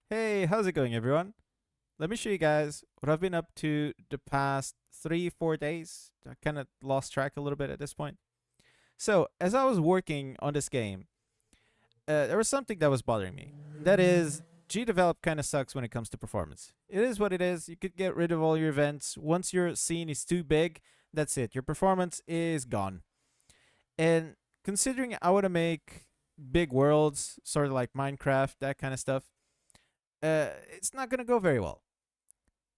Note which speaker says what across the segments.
Speaker 1: Hey, how's it going, everyone? Let me show you guys what I've been up to the past 3, 4 days. I kind of lost track a little bit at this point. So, as I was working on this game, there was something that was bothering me. That is, GDevelop kind of sucks when it comes to performance. It is what it is. You could get rid of all your events. Once your scene is too big, that's it. Your performance is gone. And considering I want to make big worlds, sort of like Minecraft, that kind of stuff, it's not going to go very well.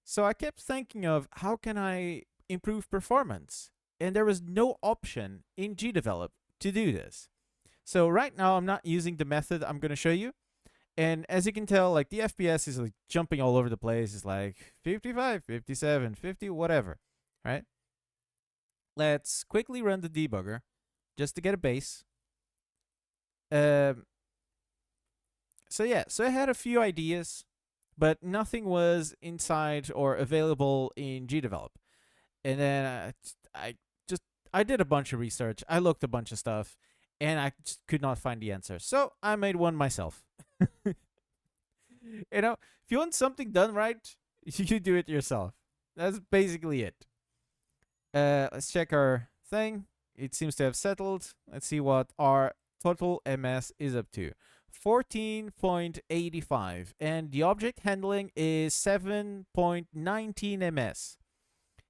Speaker 1: So I kept thinking of how can I improve performance? And there was no option in GDevelop to do this. So right now I'm not using the method I'm going to show you. And as you can tell, like the FPS is like jumping all over the place. It's like 55, 57, 50, whatever. Right? Let's quickly run the debugger just to get a base. Um, so I had a few ideas, but nothing was inside or available in GDevelop. And then I just I did a bunch of research. I looked a bunch of stuff, and I just could not find the answer. So I made one myself. If you want something done right, you do it yourself. That's basically it. Let's check our thing. It seems to have settled. Let's see what our total MS is up to. 14.85, and the object handling is 7.19 ms.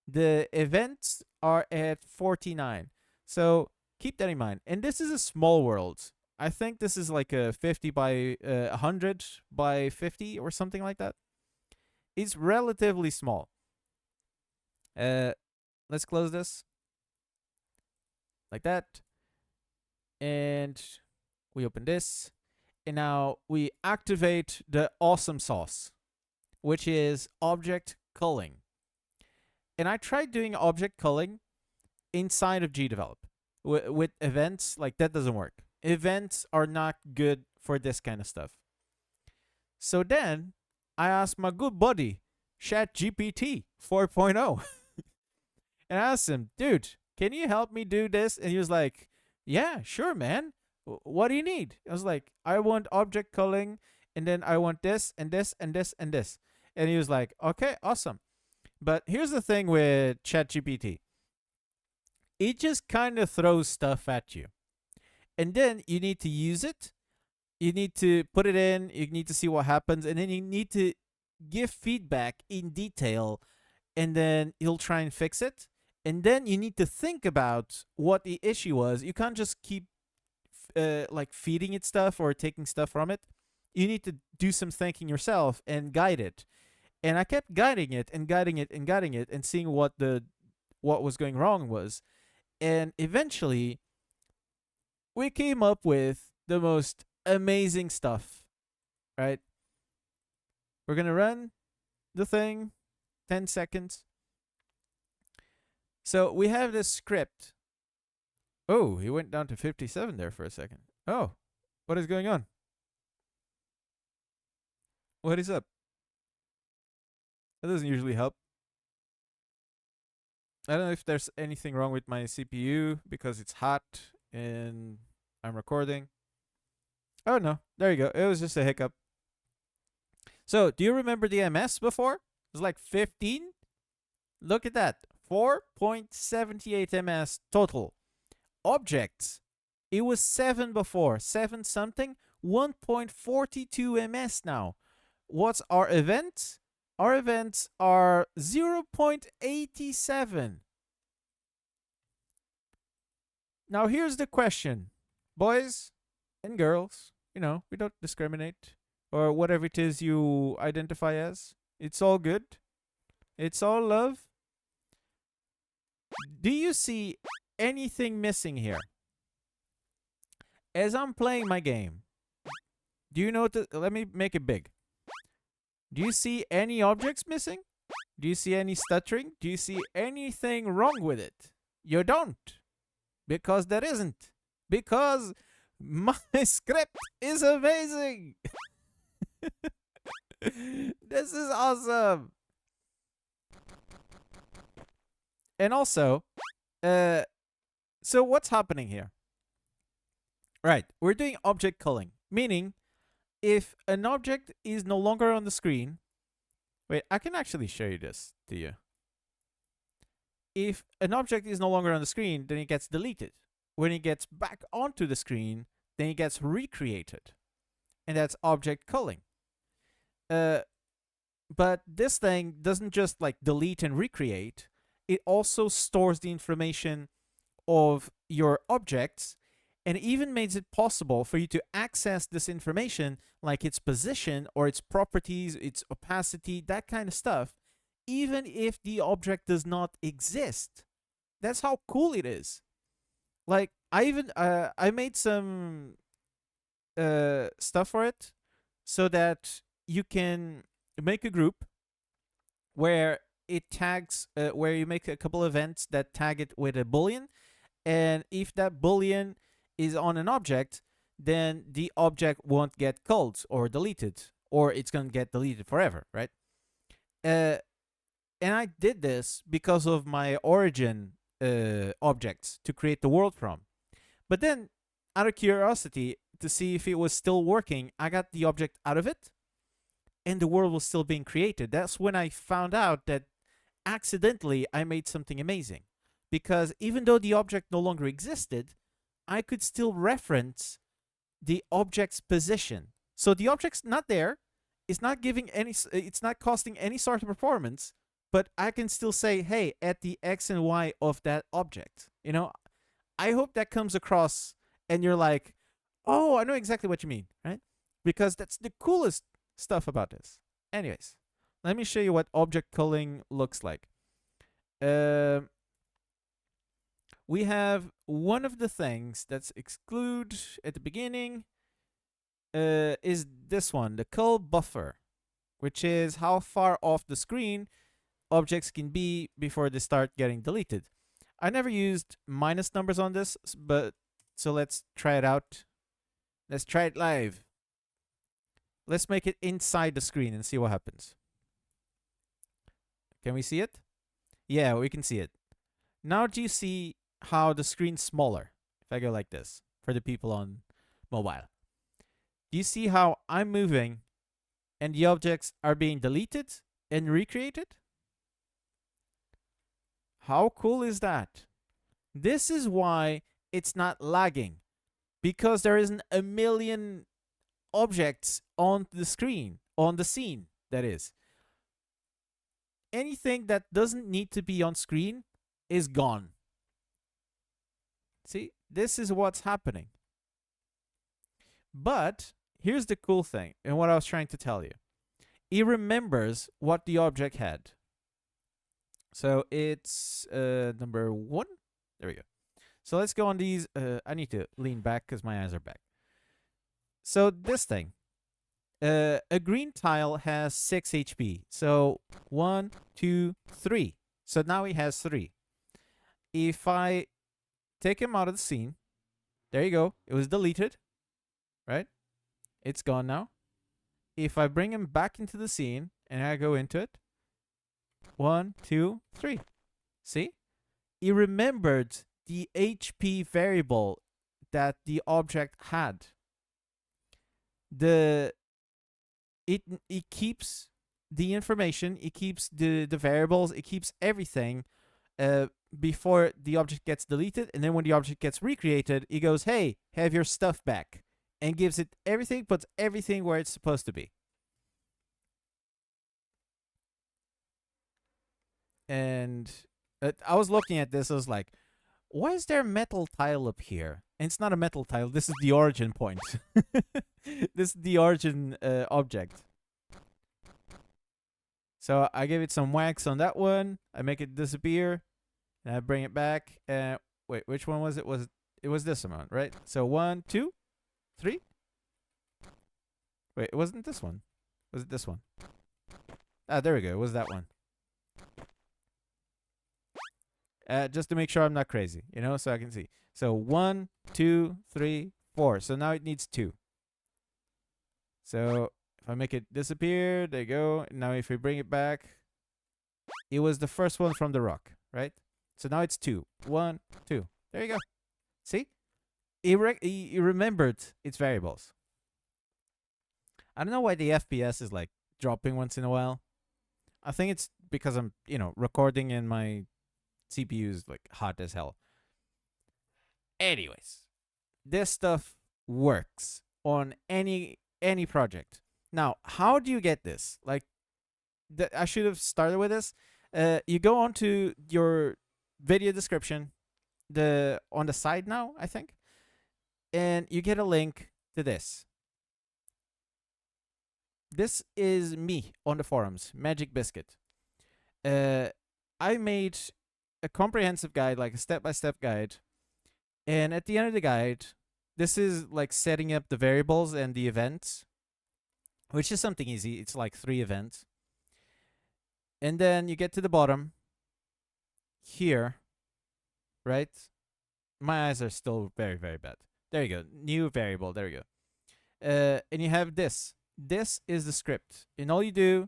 Speaker 1: The events are at 49. So keep that in mind. And this is a small world. I think this is like a 50 by 100 by 50 or something like that. It's relatively small. Uh, let's close this like that. And we open this. And now we activate the awesome sauce, which is object culling. And I tried doing object culling inside of GDevelop with events. Like, that doesn't work. Events are not good for this kind of stuff. So then I asked my good buddy ChatGPT 4.0 and I asked him, dude, can you help me do this? And he was like, yeah, sure, man. What do you need? I was like, I want object culling, and then I want this and this and this and this. And he was like, okay, awesome. But here's the thing with ChatGPT, it just kind of throws stuff at you. And then you need to use it. You need to put it in. You need to see what happens. And then you need to give feedback in detail. And then you'll try and fix it. And then you need to think about what the issue was. You can't just keep like feeding it stuff or taking stuff from it. You need to do some thinking yourself and guide it. And I kept guiding it and guiding it and guiding it and seeing what was going wrong was. And eventually we came up with the most amazing stuff, right? We're going to run the thing 10 seconds. So we have this script. Oh, he went down to 57 there for a second. Oh, what is going on? What is up? That doesn't usually help. I don't know if there's anything wrong with my CPU because it's hot and I'm recording. Oh no, there you go. It was just a hiccup. So, do you remember the MS before? It was like 15. Look at that. 4.78 ms total. Objects. It was 7 before. 7 something. 1.42 ms now. What's our event? Our events are 0.87. Now here's the question. Boys and girls, we don't discriminate. Or whatever it is you identify as. It's all good. It's all love. Do you see anything missing here? As I'm playing my game, do you notice? Let me make it big. Do you see any objects missing? Do you see any stuttering? Do you see anything wrong with it? You don't. Because there isn't. Because my script is amazing. This is awesome. And also, so what's happening here? Right, we're doing object culling, meaning if an object is no longer on the screen, wait, I can actually show you this to you. If an object is no longer on the screen, then it gets deleted. When it gets back onto the screen, then it gets recreated. And that's object culling. Uh, but this thing doesn't just like delete and recreate, it also stores the information of your objects and even makes it possible for you to access this information, like its position or its properties, its opacity, that kind of stuff, even if the object does not exist. That's how cool it is. Like I made some stuff for it so that you can make a group where it tags where you make a couple events that tag it with a boolean, and if that boolean is on an object, then the object won't get culled or deleted, or it's going to get deleted forever, right? uh, and I did this because of my origin objects to create the world from. But then, out of curiosity to see if it was still working, I got the object out of it, and the world was still being created. That's when I found out that accidentally I made something amazing. Because even though the object no longer existed, I could still reference the object's position. So the object's not there, it's not giving any, it's not costing any sort of performance, but I can still say, hey, at the X and Y of that object. You know, I hope that comes across and you're like, oh, I know exactly what you mean, right? Because that's the coolest stuff about this. Anyways, let me show you what object culling looks like. We have one of the things that's exclude at the beginning is this one, the cull buffer, which is how far off the screen objects can be before they start getting deleted. I never used minus numbers on this, but so let's try it out. Let's try it live. Let's make it inside the screen and see what happens. Can we see it? Yeah, we can see it. Now do you see how the screen's smaller? If I go like this for the people on mobile. Do you see how I'm moving and the objects are being deleted and recreated? How cool is that? This is why it's not lagging, because there isn't a million objects on the screen, on the scene, that is. Anything that doesn't need to be on screen is gone. See, this is what's happening. But here's the cool thing, and what I was trying to tell you. It remembers what the object had. So it's number 1. There we go. So let's go on these. I need to lean back because my eyes are back. So this thing. A green tile has 6 HP. So 1, 2, 3. So now he has 3. If I take him out of the scene, there you go. It was deleted, right? It's gone now. If I bring him back into the scene and I go into it, 1, 2, 3. See? He remembered the HP variable that the object had. It keeps the information, it keeps the variables, it keeps everything before the object gets deleted, and then when the object gets recreated, it goes, hey, have your stuff back, and gives it everything, puts everything where it's supposed to be. And I was looking at this, I was like, why is there a metal tile up here? And it's not a metal tile, this is the origin point. This is the origin object. So I give it some wax on that one, I make it disappear, and I bring it back. Wait, which one was it? It was this amount, right? So 1, 2, 3. Wait, it wasn't this one. Was it this one? Ah, there we go. It was that one. Just to make sure I'm not crazy, you know, so I can see. So 1, 2, 3, 4. So now it needs 2. So if I make it disappear, there you go. Now if we bring it back, it was the first one from the rock, right? So now it's 2. 1, 2. There you go. See? He remembered its variables. I don't know why the FPS is like dropping once in a while. I think it's because I'm, recording and my CPU is like hot as hell. Anyways, this stuff works on any project. Now, how do you get this? Like, I should have started with this. You go onto your video description, on the side now, I think, and you get a link to this. This is me on the forums, Magic Biscuit. I made a comprehensive guide, like a step-by-step guide, and at the end of the guide, this is like setting up the variables and the events, which is something easy. It's like 3 events. And then you get to the bottom here, right? My eyes are still very, very bad. There you go. New variable. There you go. And you have this. This is the script. And all you do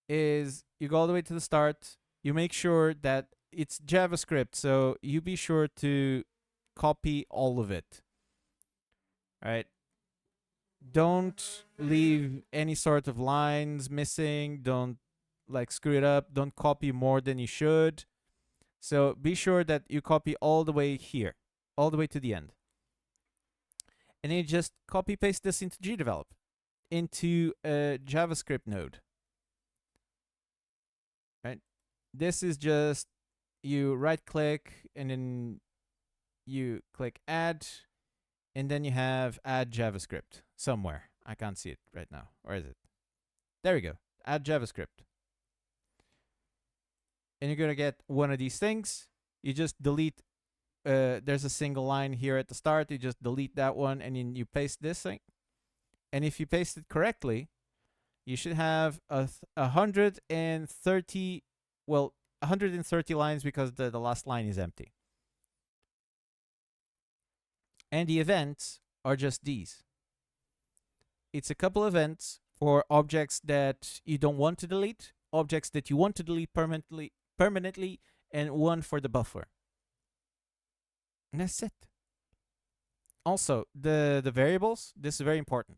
Speaker 1: is you go all the way to the start. You make sure that it's JavaScript. So you be sure to copy all of it. All right? Don't leave any sort of lines missing. Don't like screw it up. Don't copy more than you should. So be sure that you copy all the way here, all the way to the end. And then you just copy paste this into GDevelop, into a JavaScript node. Right? This is just, you right click and then you click add, and then you have add JavaScript somewhere. I can't see it right now. Where is it? There we go. Add JavaScript. And you're going to get one of these things. You just delete. There's a single line here at the start. You just delete that one, and then you paste this thing. And if you paste it correctly, you should have 130, 130 lines, because the last line is empty. And the events are just these. It's a couple events for objects that you don't want to delete, objects that you want to delete permanently, and one for the buffer. And that's it. Also, the variables, this is very important.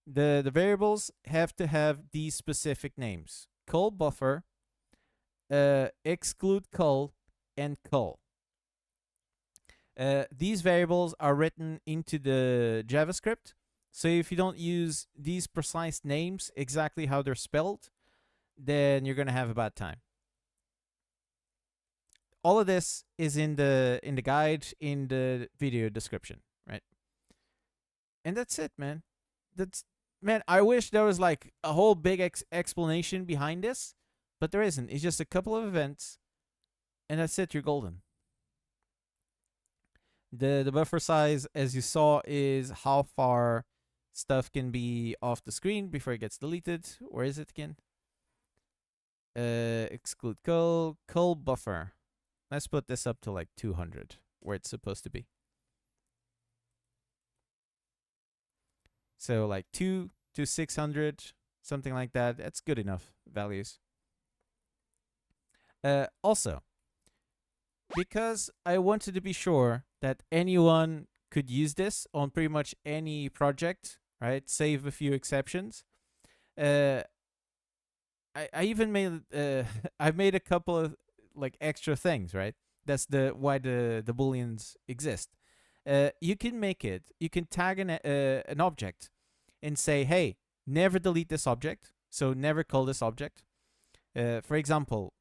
Speaker 1: The variables have to have these specific names: cull buffer, exclude cull, and cull. These variables are written into the JavaScript. So if you don't use these precise names, exactly how they're spelled, then you're going to have a bad time. All of this is in the guide, in the video description, right? And that's it, man. Man, I wish there was like a whole big explanation behind this, but there isn't. It's just a couple of events, and that's it. You're golden. The buffer size, as you saw, is how far stuff can be off the screen before it gets deleted. Where is it again? Exclude cull buffer. Let's put this up to like 200, where it's supposed to be. So like 2 to 600, something like that. That's good enough values. Also, because I wanted to be sure that anyone could use this on pretty much any project, right? Save a few exceptions. I even made I've made a couple of like extra things, right? That's why the booleans exist. You can make it. You can tag an object and say, hey, never delete this object. So never call this object. For example,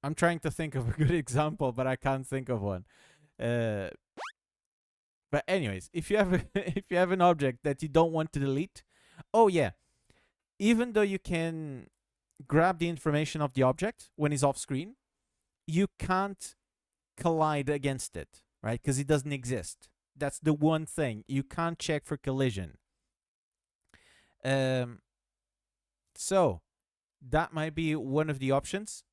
Speaker 1: I'm trying to think of a good example, but I can't think of one. But anyways, if you have if you have an object that you don't want to delete, oh yeah, even though you can grab the information of the object when it's off screen, you can't collide against it, right? Because it doesn't exist. That's the one thing. You can't check for collision. So that might be one of the options.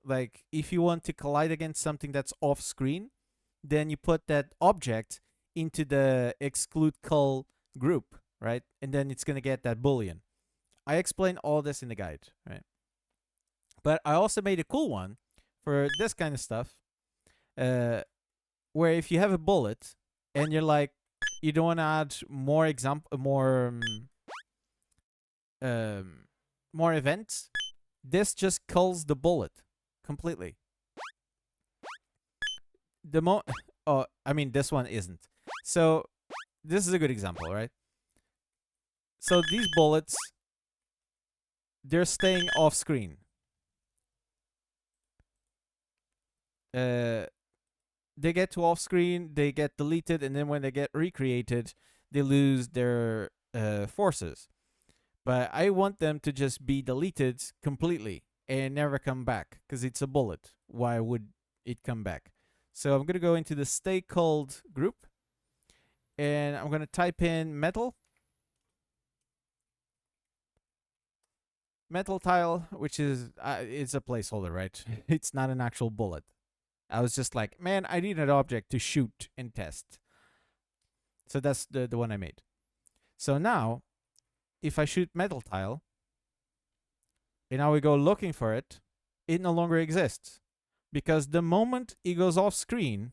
Speaker 1: Like if you want to collide against something that's off screen, then you put that object into the exclude cull group, right? And then it's going to get that boolean. I explain all this in the guide, right? But I also made a cool one for this kind of stuff, where if you have a bullet and you're like, you don't want to add more um, more events, this just culls the bullet completely. The mo oh, I mean this one isn't. So this is a good example, right? So these bullets, they're staying off screen. Uh, they get to off screen, they get deleted, and then when they get recreated, they lose their forces. But I want them to just be deleted completely and never come back because it's a bullet. Why would it come back? So I'm gonna go into the stay cold group, and I'm gonna type in metal tile, which is it's a placeholder, right? It's not an actual bullet. I was just like, man, I need an object to shoot and test. So that's the one I made. So now, if I shoot metal tile, and now we go looking for it, it no longer exists. Because the moment it goes off screen,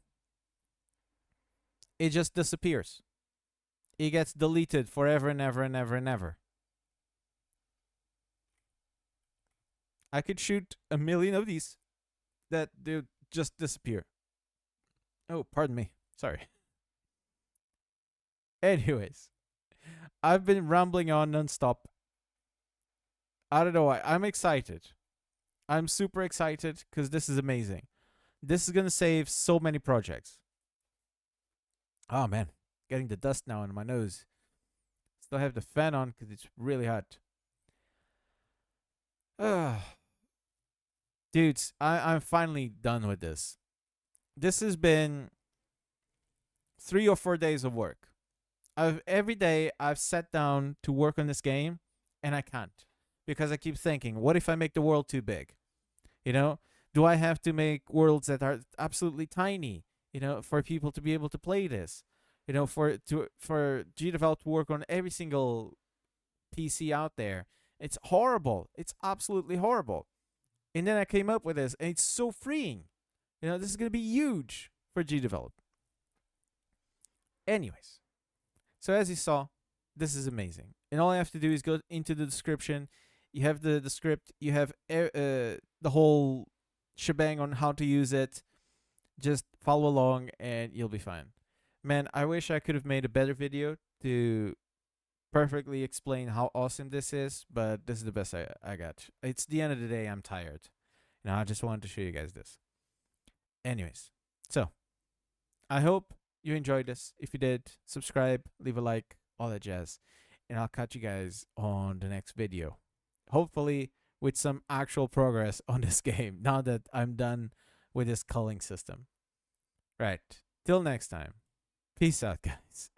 Speaker 1: it just disappears. It gets deleted forever and ever and ever and ever. I could shoot a million of these that they just disappear. Oh, pardon me. Sorry. Anyways, I've been rambling on nonstop. I don't know why. I'm excited. I'm super excited because this is amazing. This is going to save so many projects. Oh, man. Getting the dust now on my nose. Still have the fan on because it's really hot. Dudes, I'm finally done with this. This has been 3 or 4 days of work. Every day I've sat down to work on this game, and I can't because I keep thinking, what if I make the world too big? You know, do I have to make worlds that are absolutely tiny? You know, for people to be able to play this. You know, for GDevelop to work on every single PC out there. It's horrible. It's absolutely horrible. And then I came up with this, and it's so freeing. You know, this is gonna be huge for GDevelop. Anyways, so as you saw, this is amazing. And all I have to do is go into the description. You have the script. You have the whole shebang on how to use it. Just follow along and you'll be fine. Man, I wish I could have made a better video to perfectly explain how awesome this is, but this is the best I got. It's the end of the day. I'm tired. I just wanted to show you guys this. Anyways, so I hope you enjoyed this. If you did, subscribe, leave a like, all that jazz. And I'll catch you guys on the next video. Hopefully with some actual progress on this game now that I'm done with this culling system. Right. Till next time. Peace out, guys.